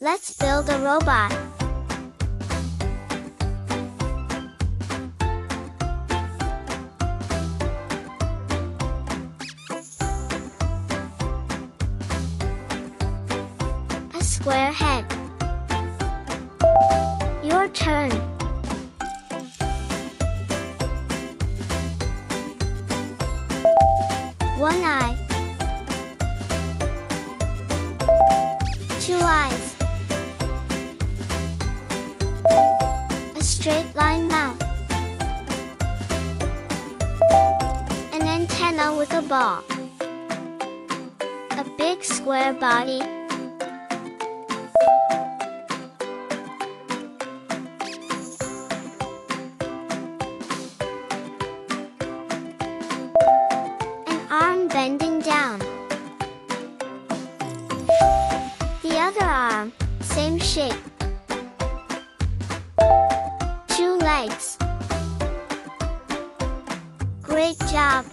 Let's build a robot. A square head. Your turn. One eye. Two eyes. A straight line mouth. An antenna with a ball. A big square body. Arm bending down. The other arm, same shape. Two legs. Great job!